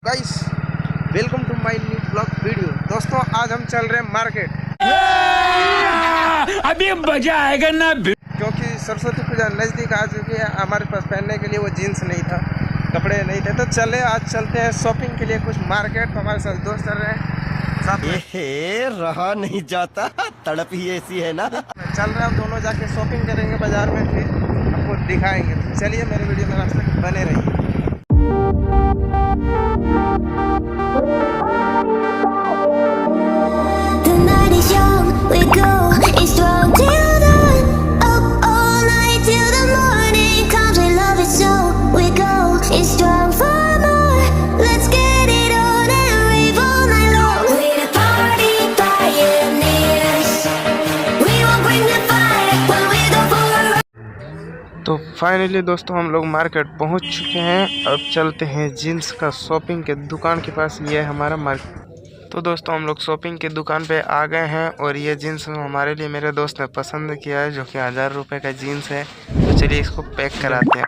Guys, welcome to my new blog video. दोस्तों, आज हम चल रहे हैं मार्केट। अभी मजा आएगा ना, क्योंकि सरस्वती पूजा नज़दीक आ चुकी है। हमारे पास पहनने के लिए वो जीन्स नहीं था, कपड़े नहीं थे, तो चले आज चलते हैं शॉपिंग के लिए कुछ मार्केट। तो हमारे साथ दोस्त चल रहे हैं साथ में। रहा नहीं जाता, तड़प ही ऐसी है ना। चल रहे हैं, हम दोनों जाके शॉपिंग करेंगे बाजार में, फिर आपको दिखाएंगे। तो चलिए मेरे वीडियो में आज तक बने रहिए। The night is young, we go, it's strong till dawn. Up all night till the morning comes, we love it so. We go, it's strong for more. Let's get it on and rave all night long. We're the party pioneers. We won't bring the fire when we go for a ride. तो finally दोस्तों, हम लोग market पहुंच चुके हैं। अब चलते हैं जीन्स का शॉपिंग के दुकान के पास। ये है हमारा मार्केट। तो दोस्तों, हम लोग शॉपिंग की दुकान पे आ गए हैं और ये जीन्स हमारे लिए मेरे दोस्त ने पसंद किया है, जो कि 1000 रुपये का जीन्स है। तो चलिए इसको पैक कराते हैं।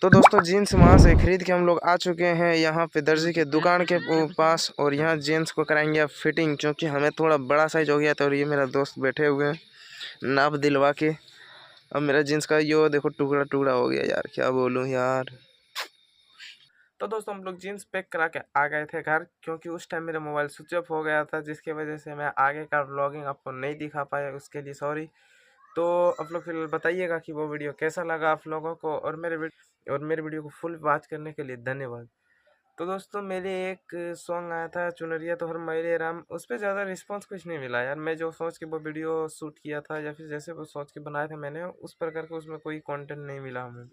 तो दोस्तों, जीन्स वहाँ से खरीद के हम लोग आ चुके हैं यहाँ पे दर्जी के दुकान के पास, और यहाँ जीन्स को कराएंगे अब फिटिंग, क्योंकि हमें थोड़ा बड़ा साइज हो गया था। और ये मेरा दोस्त बैठे हुए हैं नाप दिलवा के। अब मेरा जीन्स का यो देखो टुकड़ा टुकड़ा हो गया यार, क्या बोलूँ यार। तो दोस्तों, हम लोग जीन्स पैक करा के आ गए थे घर, क्योंकि उस टाइम मेरा मोबाइल स्विच ऑफ हो गया था, जिसकी वजह से मैं आगे का व्लॉगिंग आपको नहीं दिखा पाया। उसके लिए सॉरी। तो आप लोग फिर बताइएगा कि वो वीडियो कैसा लगा आप लोगों को, और मेरे वीडियो को फुल वॉच करने के लिए धन्यवाद। तो दोस्तों, मेरे एक सॉन्ग आया था चुनरिया तो हर मेरे राम, उस पर ज़्यादा रिस्पांस कुछ नहीं मिला यार। मैं जो सोच के वो वीडियो शूट किया था, या फिर जैसे वो सोच के बनाया था मैंने, उस प्रकार का उसमें कोई कंटेंट नहीं मिला हमें।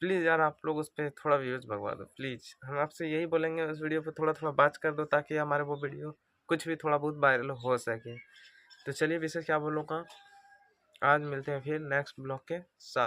प्लीज़ यार, आप लोग उस पर थोड़ा व्यूज़ भगवा दो प्लीज़। हम आपसे यही बोलेंगे, उस वीडियो पर थोड़ा थोड़ा बात कर दो, ताकि हमारे वो वीडियो कुछ भी थोड़ा बहुत वायरल हो सके। तो चलिए, विशेष क्या बोलूँगा, आज मिलते हैं फिर नेक्स्ट ब्लॉग के साथ।